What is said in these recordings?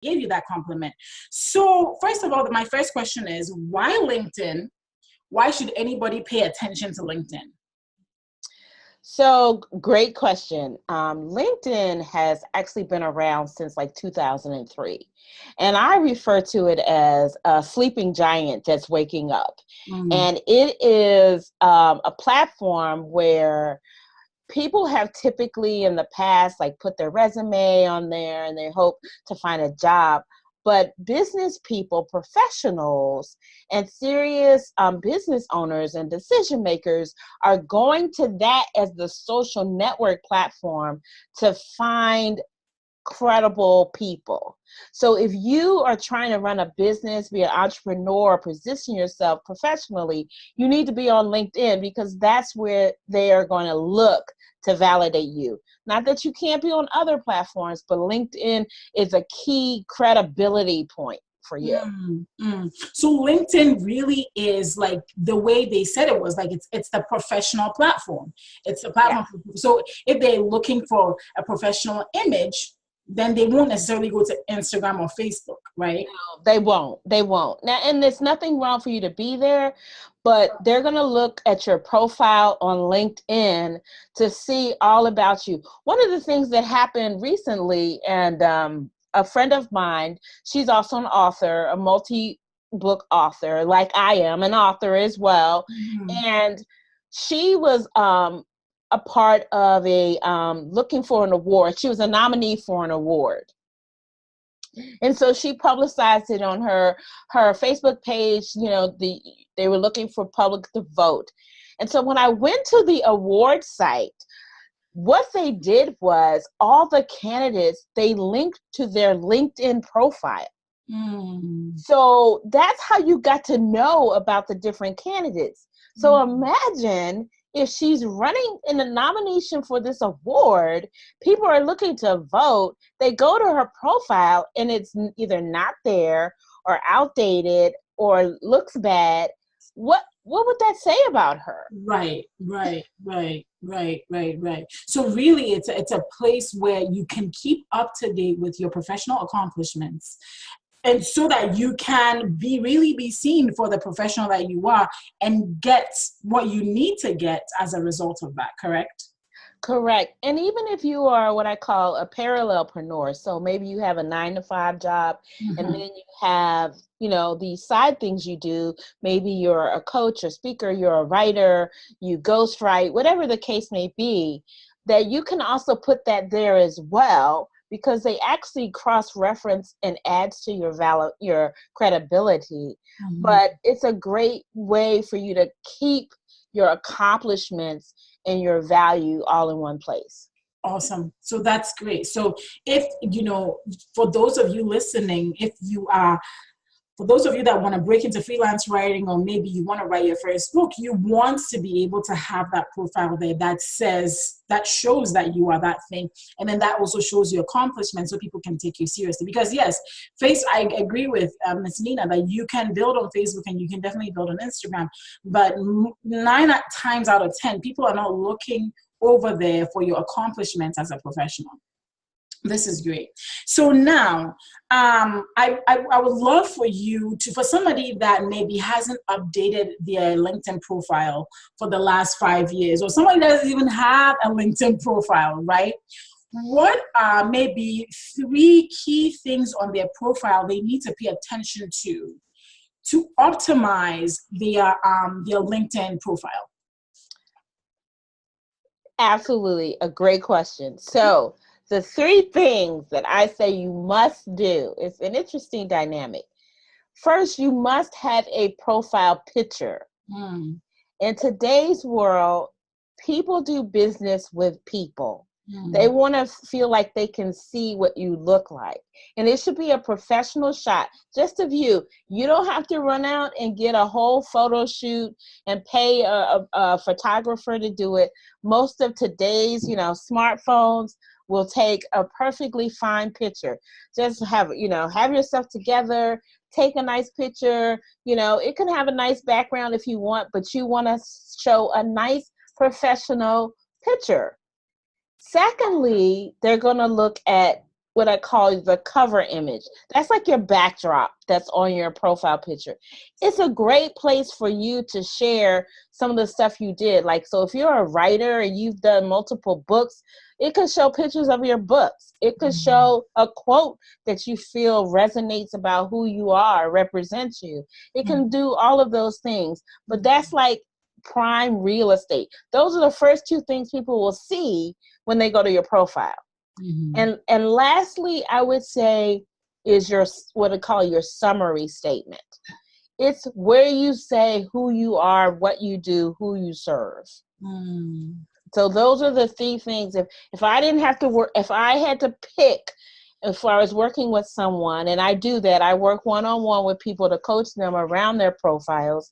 gave you that compliment. So first of all, my first question is, why LinkedIn? Why should anybody pay attention to LinkedIn? So great question. LinkedIn has actually been around since like 2003. And I refer to it as a sleeping giant that's waking up. And it is a platform where people have typically in the past like put their resume on there and they hope to find a job. But business people, professionals, and serious business owners and decision makers are going to that as the social network platform to find credible people. So if you are trying to run a business, be an entrepreneur, or position yourself professionally, you need to be on LinkedIn because that's where they are going to look to validate you. Not that you can't be on other platforms, but LinkedIn is a key credibility point for you. So LinkedIn really is like the way they said it was, like it's the professional platform. It's the platform. Yeah. So if they're looking for a professional image, then they won't necessarily go to Instagram or Facebook, right? No, they won't. They won't. Now, and there's nothing wrong for you to be there, but they're going to look at your profile on LinkedIn to see all about you. One of the things that happened recently, and a friend of mine, she's also an author, a multi-book author, like I am, an author as well. And she was a part of a looking for an award. She was a nominee for an award. And so she publicized it on her Facebook page. You know, they were looking for public to vote. And so when I went to the award site, what they did was all the candidates, they linked to their LinkedIn profile. So that's how you got to know about the different candidates. So imagine if she's running in the nomination for this award, people are looking to vote, they go to her profile and it's either not there or outdated or looks bad. What would that say about her? Right. So really it's a place where you can keep up to date with your professional accomplishments, and so that you can really be seen for the professional that you are and get what you need to get as a result of that, correct? Correct. And even if you are what I call a parallelpreneur, so maybe you have a 9-to-5 job and then you have, you know, these side things you do. Maybe you're a coach or speaker, you're a writer, you ghostwrite, whatever the case may be, that you can also put that there as well, because they actually cross-reference and adds to your credibility. But it's a great way for you to keep your accomplishments and your value all in one place. Awesome. So that's great. So if, you know, for those of you listening, for those of you that want to break into freelance writing, or maybe you want to write your first book, you want to be able to have that profile there that shows that you are that thing. And then that also shows your accomplishments so people can take you seriously. Because yes, I agree with Ms. Nina that you can build on Facebook and you can definitely build on Instagram. But 9 times out of 10, people are not looking over there for your accomplishments as a professional. This is great. So now, I would love for you for somebody that maybe hasn't updated their LinkedIn profile for the last 5 years, or somebody that doesn't even have a LinkedIn profile, right? What are maybe 3 key things on their profile they need to pay attention to optimize their LinkedIn profile? Absolutely. A great question. So the 3 things that I say you must do, it's an interesting dynamic. First, you must have a profile picture. In today's world, people do business with people. They want to feel like they can see what you look like. And it should be a professional shot, just of you. You don't have to run out and get a whole photo shoot and pay a photographer to do it. Most of today's, smartphones will take a perfectly fine picture. Just have yourself together, take a nice picture. It can have a nice background if you want, but you want to show a nice professional picture. Secondly, they're going to look at what I call the cover image. That's like your backdrop that's on your profile picture. It's a great place for you to share some of the stuff you did. Like, so if you're a writer and you've done multiple books, it could show pictures of your books. It could show a quote that you feel resonates about who you are, represents you. It can do all of those things, but that's like prime real estate. Those are the first two things people will see when they go to your profile. And lastly, I would say is your, what I call your summary statement. It's where you say who you are, what you do, who you serve. So those are the three things. If I didn't have to work, if I had to pick, if I was working with someone, and I do that, I work one-on-one with people to coach them around their profiles.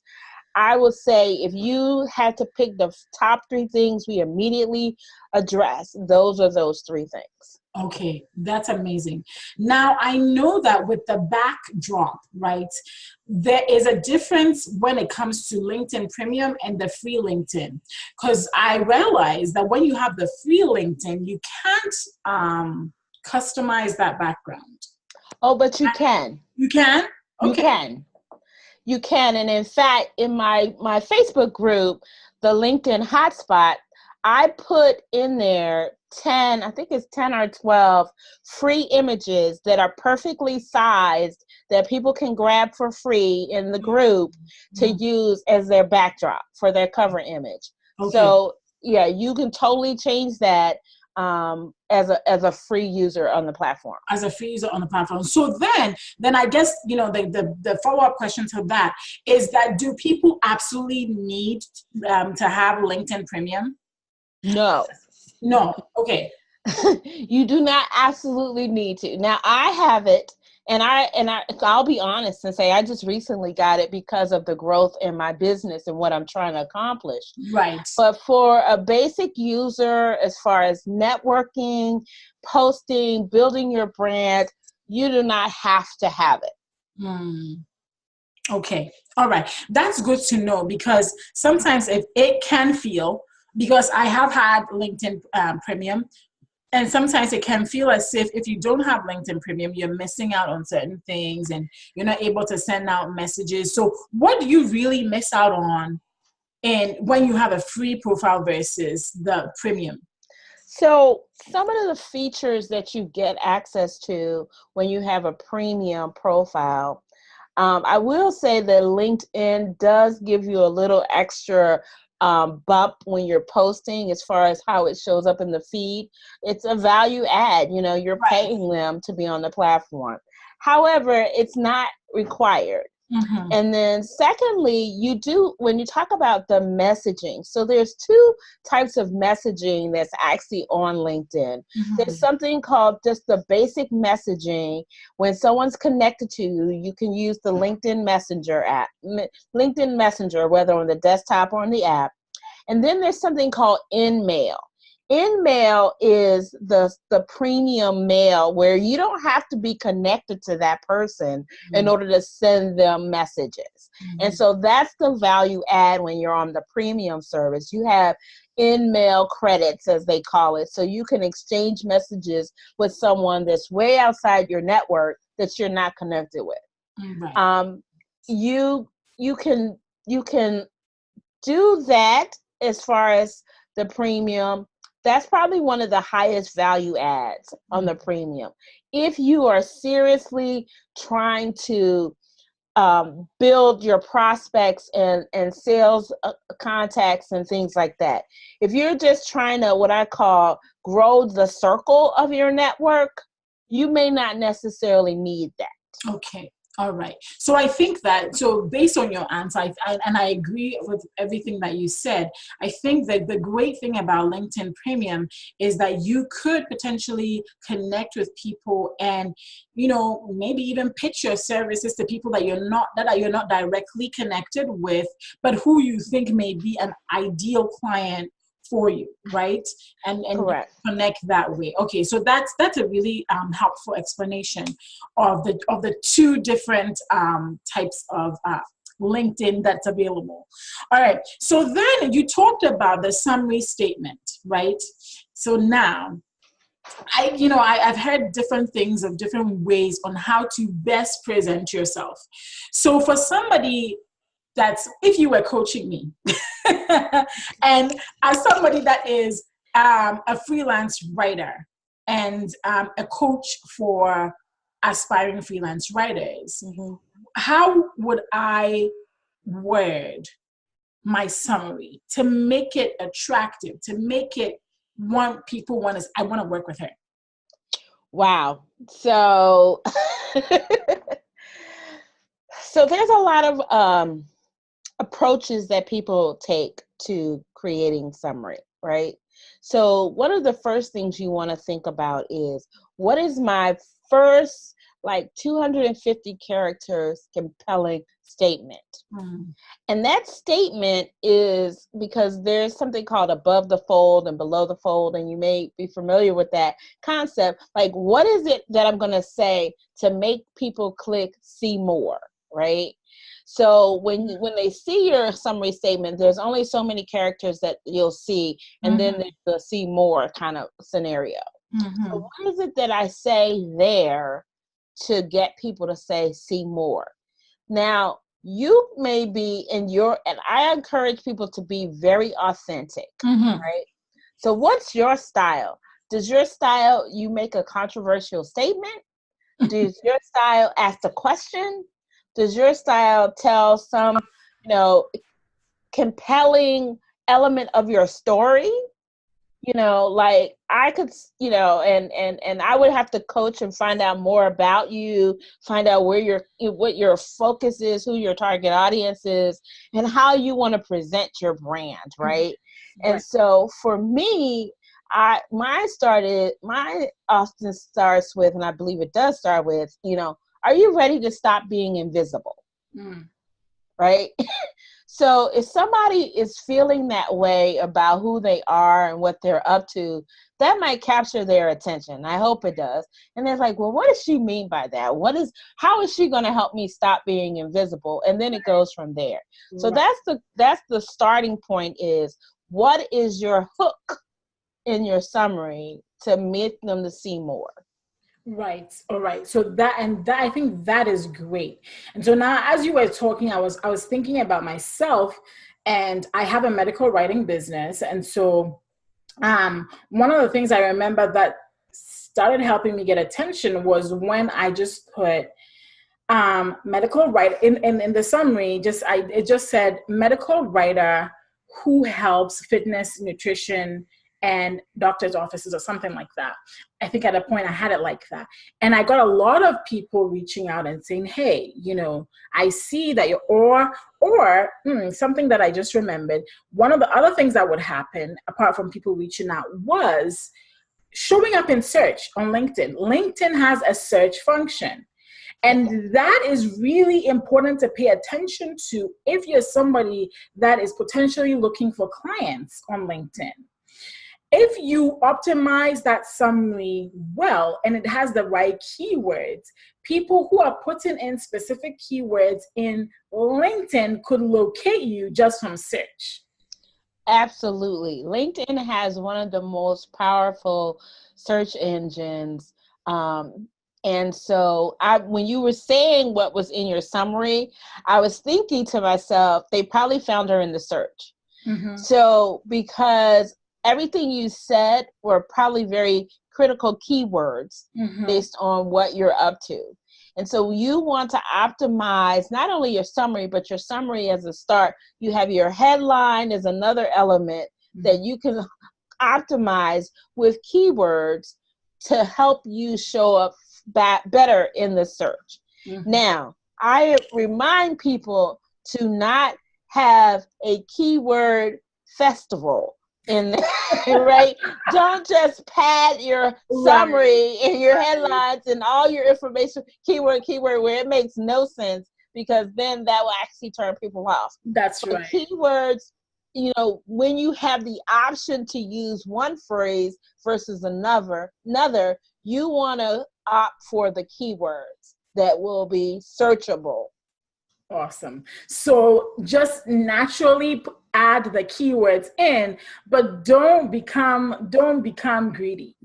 I would say if you had to pick the top three things we immediately address, those are those three things. Okay, that's amazing. Now, I know that with the backdrop, right, there is a difference when it comes to LinkedIn Premium and the free LinkedIn. Because I realized that when you have the free LinkedIn, you can't customize that background. Oh, but you can. You can? Okay. You can. You can. And in fact, in my Facebook group, the LinkedIn Hotspot, I put in there 10, I think it's 10 or 12 free images that are perfectly sized that people can grab for free in the group to use as their backdrop for their cover image. Okay. So yeah, you can totally change that as a free user on the platform. As a free user on the platform. So then I guess, the follow-up question to that is that, do people absolutely need to have LinkedIn Premium? No. No. Okay. You do not absolutely need to. Now I have it, and I'll be honest and say I just recently got it because of the growth in my business and what I'm trying to accomplish. Right. But for a basic user, as far as networking, posting, building your brand, you do not have to have it. Okay. All right. That's good to know, because sometimes it can feel, because I have had LinkedIn Premium, and sometimes it can feel as if you don't have LinkedIn Premium, you're missing out on certain things and you're not able to send out messages. So what do you really miss out on when you have a free profile versus the premium? So some of the features that you get access to when you have a premium profile, I will say that LinkedIn does give you a little extra bump when you're posting as far as how it shows up in the feed. It's a value add, you're paying them to be on the platform. However, it's not required. And then secondly, when you talk about the messaging, so there's two types of messaging that's actually on LinkedIn. There's something called just the basic messaging. When someone's connected to you, you can use the LinkedIn Messenger app, LinkedIn Messenger, whether on the desktop or on the app. And then there's something called InMail. InMail is the premium mail where you don't have to be connected to that person in order to send them messages. And so that's the value add when you're on the premium service. You have InMail credits, as they call it, so you can exchange messages with someone that's way outside your network that you're not connected with. You can do that as far as the premium. That's probably one of the highest value adds on the premium. If you are seriously trying to build your prospects and sales contacts and things like that. If you're just trying to, what I call, grow the circle of your network, you may not necessarily need that. Okay. All right. So I think that, based on your answer, and I agree with everything that you said, I think that the great thing about LinkedIn Premium is that you could potentially connect with people and, maybe even pitch your services to people that you're not directly connected with, but who you think may be an ideal client for you, right? And connect that way. Okay, so that's a really helpful explanation of the two different types of LinkedIn that's available. All right, so then you talked about the summary statement, right? So now, I've heard different things of different ways on how to best present yourself. So for somebody if you were coaching me, and as somebody that is a freelance writer and a coach for aspiring freelance writers, how would I word my summary to make it attractive, to make it I want to work with her? Wow. So, so there's a lot of approaches that people take to creating summary, right? So one of the first things you want to think about is, what is my first 250 characters compelling statement? And that statement is, because there's something called above the fold and below the fold, and you may be familiar with that concept. Like, what is it that I'm going to say to make people click see more, right? So when they see your summary statement, there's only so many characters that you'll see, and then there's the see more kind of scenario. So what is it that I say there to get people to say see more? Now, you may be and I encourage people to be very authentic, right? So what's your style? Does your style, you make a controversial statement? Does your style ask a question? Does your style tell some, compelling element of your story? I could, and I would have to coach and find out more about you, find out what your focus is, who your target audience is, and how you want to present your brand, right? And so for me, mine often starts with, and I believe it does start with, are you ready to stop being invisible? Right? So if somebody is feeling that way about who they are and what they're up to, that might capture their attention. I hope it does. And they're like, well, what does she mean by that? How is she going to help me stop being invisible? And then it goes from there. So that's the starting point, is what is your hook in your summary to make them to see more? Right. All right. So that I think that is great. And so now, as you were talking, I was thinking about myself, and I have a medical writing business. And so one of the things I remember that started helping me get attention was when I just put medical writer in the summary. It just said medical writer who helps fitness, nutrition, and doctor's offices, or something like that. I think at a point I had it like that. And I got a lot of people reaching out and saying, hey, I see that or something that I just remembered. One of the other things that would happen, apart from people reaching out, was showing up in search on LinkedIn. LinkedIn has a search function. And that is really important to pay attention to if you're somebody that is potentially looking for clients on LinkedIn. If you optimize that summary well and it has the right keywords, people who are putting in specific keywords in LinkedIn could locate you just from search. Absolutely. LinkedIn has one of the most powerful search engines. And so when you were saying what was in your summary, I was thinking to myself, they probably found her in the search. So because everything you said were probably very critical keywords based on what you're up to. And so you want to optimize not only your summary, but your summary as a start. You have your headline as another element that you can optimize with keywords to help you show up better in the search. Now, I remind people to not have a keyword festival in there, right? Don't just pad your summary and your headlines and all your information keyword where it makes no sense, because then that will actually turn people off. That's right. Keywords, when you have the option to use one phrase versus another, you want to opt for the keywords that will be searchable. Awesome. So just naturally add the keywords in, but don't become greedy.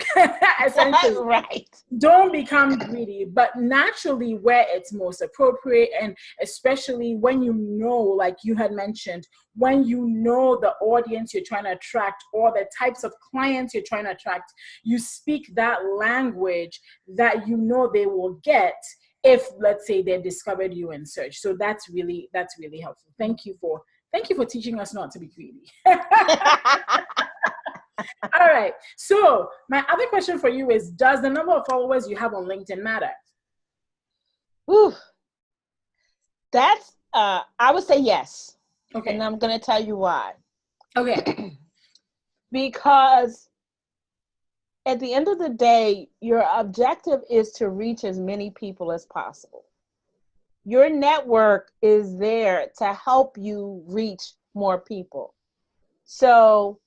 Essentially, Right. don't become greedy, but naturally where it's most appropriate, and especially when you know, like you had mentioned, when you know the audience you're trying to attract or the types of clients you're trying to attract, you speak that language that you know they will get if, let's say, they discovered you in search. So that's really helpful. Thank you for teaching us not to be greedy. All right. So my other question for you is, does the number of followers you have on LinkedIn matter? Whew. That's, I would say yes. Okay. And I'm going to tell you why. Okay. Because at the end of the day, your objective is to reach as many people as possible. Your network is there to help you reach more people. So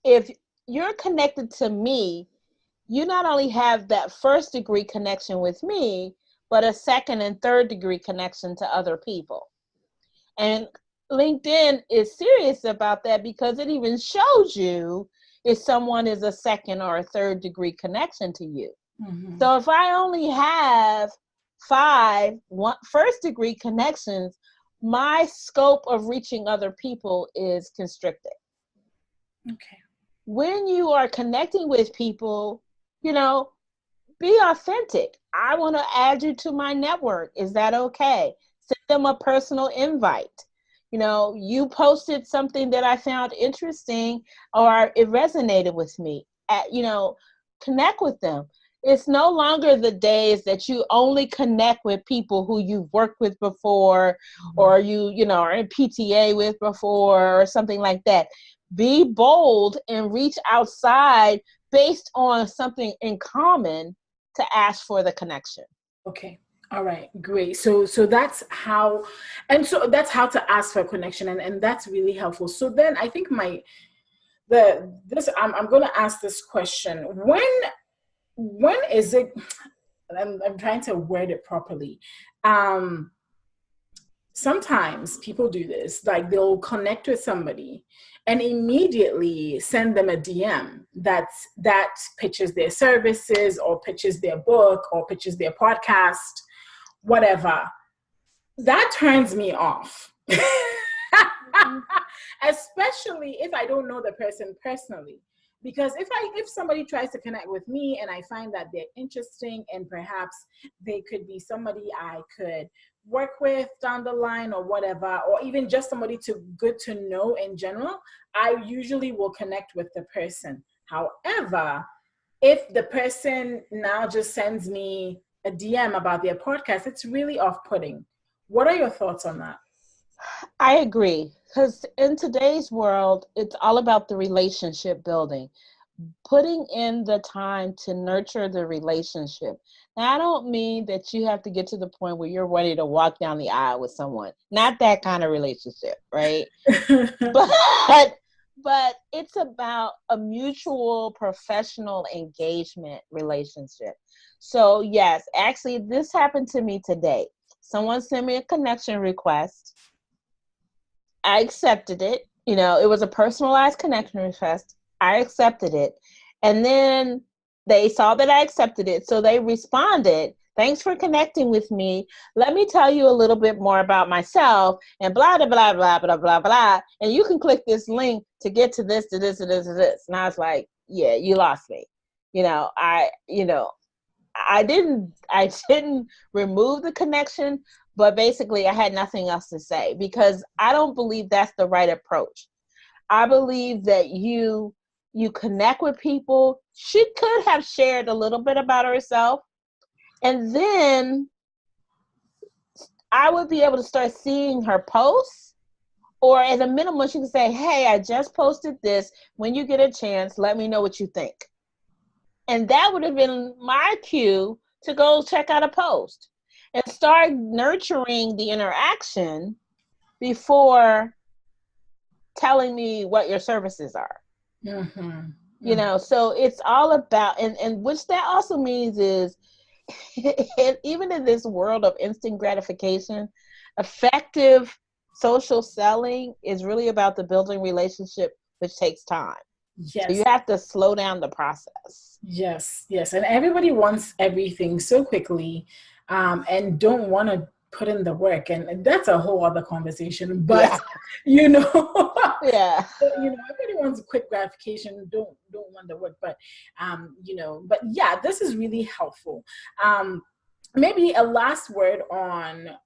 if you're connected to me, you not only have that first degree connection with me, but a second and third degree connection to other people. And LinkedIn is serious about that because it even shows you if someone is a second or a third degree connection to you. Mm-hmm. So if I only have 5 first degree connections, my scope of reaching other people is constricted. Okay. When you are connecting with people, be authentic. I want to add you to my network. Is that okay? Send them a personal invite. You posted something that I found interesting or it resonated with me. Connect with them. It's no longer the days that you only connect with people who you've worked with before, or you are in PTA with before, or something like that. Be bold and reach outside based on something in common to ask for the connection. Okay. All right, great. So that's how to ask for a connection, and that's really helpful. So then I think I'm going to ask this question. When is it, I'm trying to word it properly. Sometimes people do this, like they'll connect with somebody and immediately send them a DM that pitches their services or pitches their book or pitches their podcast, whatever. That turns me off. Especially if I don't know the person personally. Because if somebody tries to connect with me and I find that they're interesting and perhaps they could be somebody I could work with down the line or whatever, or even just somebody good to know in general, I usually will connect with the person. However, if the person now just sends me a DM about their podcast, it's really off-putting. What are your thoughts on that? I agree, because in today's world, it's all about the relationship building, putting in the time to nurture the relationship. Now, I don't mean that you have to get to the point where you're ready to walk down the aisle with someone. Not that kind of relationship, right? But it's about a mutual professional engagement relationship. So yes, actually, this happened to me today. Someone sent me a connection request. I accepted it. It was a personalized connection request. I accepted it. And then they saw that I accepted it. So they responded, "Thanks for connecting with me. Let me tell you a little bit more about myself," and blah, blah, blah, blah, blah, blah, blah. And you can click this link to get to this, to this, to this, to this. And I was like, yeah, you lost me. I didn't remove the connection, but basically I had nothing else to say because I don't believe that's the right approach. I believe that you connect with people. She could have shared a little bit about herself, and then I would be able to start seeing her posts, or at a minimum she can say, "Hey, I just posted this. When you get a chance, let me know what you think." And that would have been my cue to go check out a post and start nurturing the interaction before telling me what your services are. Mm-hmm. Mm-hmm. So it's all about, and which that also means is, even in this world of instant gratification, effective social selling is really about the building relationship, which takes time. So you Yes. have to slow down the process. Yes, yes. And everybody wants everything so quickly, and don't want to put in the work. And that's a whole other conversation. Yeah. But, you know, Yeah. everybody wants quick gratification, don't want the work. But, but yeah, this is really helpful. Maybe a last word on,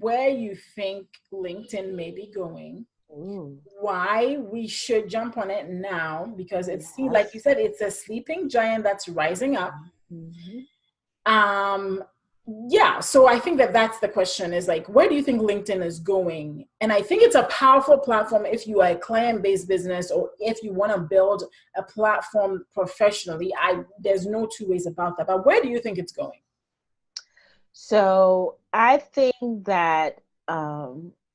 where you think LinkedIn may be going, Ooh, why we should jump on it now, because it's, see, like you yes. said, it's a sleeping giant that's rising up. Mhm. um yeah, so I think that that's the question, is like, where do you think LinkedIn is going? And I think it's a powerful platform if you are a client-based business, or if you want to build a platform professionally. There's no two ways about that. But where do you think it's going? So I think that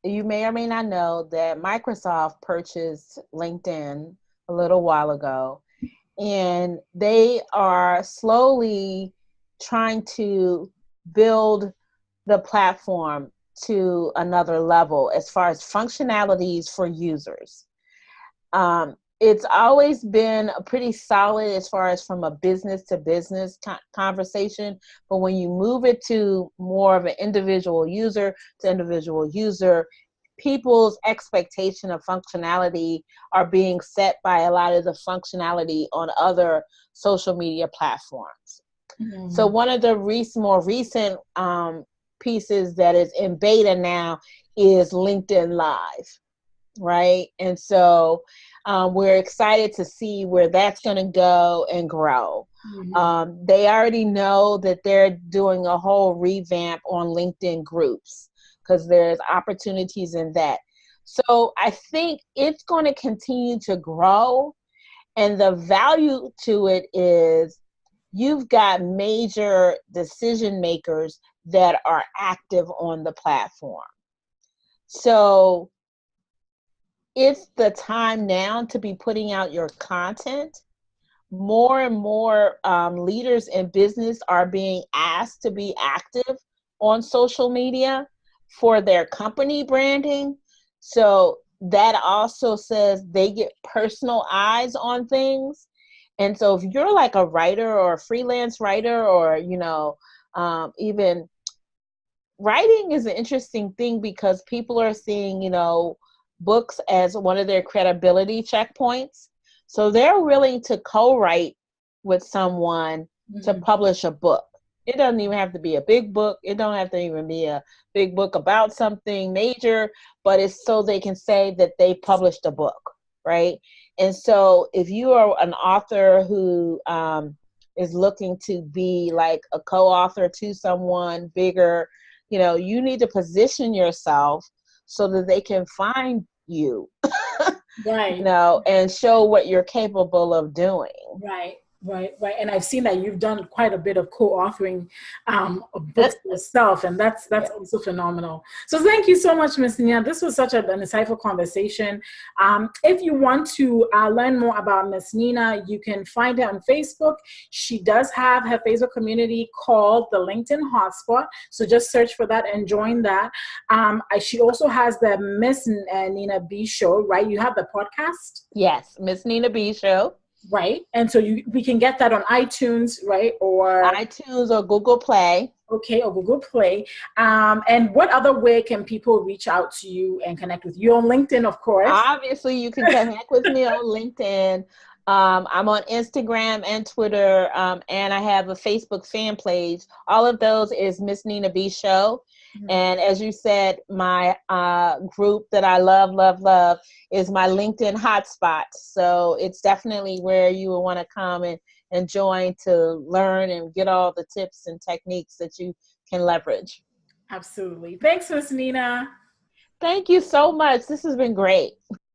you may or may not know that Microsoft purchased LinkedIn a little while ago, and they are slowly trying to build the platform to another level as far as functionalities for users. It's always been a pretty solid as far as from a business to business conversation, but when you move it to more of an individual user to individual user, people's expectation of functionality are being set by a lot of the functionality on other social media platforms. So Mhm. one of the more recent pieces that is in beta now is LinkedIn Live, right? And so we're excited to see where that's going to go and grow. Mhm. They already know that they're doing a whole revamp on LinkedIn groups because there's opportunities in that. So I think it's going to continue to grow. And the value to it is you've got major decision makers that are active on the platform. So it's the time now to be putting out your content. More and more leaders in business are being asked to be active on social media for their company branding. So that also says they get personal eyes on things. And so if you're like a writer or a freelance writer, or, even writing is an interesting thing because people are seeing, books as one of their credibility checkpoints. So they're willing to co-write with someone to Mhm. publish a book. It doesn't even have to be a big book. It don't have to even be a big book about something major, but it's so they can say that they published a book, right? And so if you are an author who is looking to be like a co-author to someone bigger, you need to position yourself so that they can find you, Right. and show what you're capable of doing. Right, right, right. And I've seen that you've done quite a bit of co-authoring of books yourself, and that's Yeah. also phenomenal. So thank you so much, Miss Nia. This was such an insightful conversation. If you want to learn more about Miss Nina, you can find her on Facebook. She does have her Facebook community called the LinkedIn Hotspot. So just search for that and join that. She also has the Miss Nina B Show, right? You have the podcast. Yes, Miss Nina B Show. Right. And so we can get that on iTunes, right? Or iTunes or Google Play. okay, or Google Play. And what other way can people reach out to you and connect with you? On LinkedIn, of course. Obviously, you can connect with me on LinkedIn. I'm on Instagram and Twitter, and I have a Facebook fan page. All of those is Miss Nina B Show. Mhm. And as you said, my group that I love, love, love is my LinkedIn hotspot. So it's definitely where you will want to come and join to learn and get all the tips and techniques that you can leverage. Absolutely. Thanks, Miss Nina. Thank you so much. This has been great.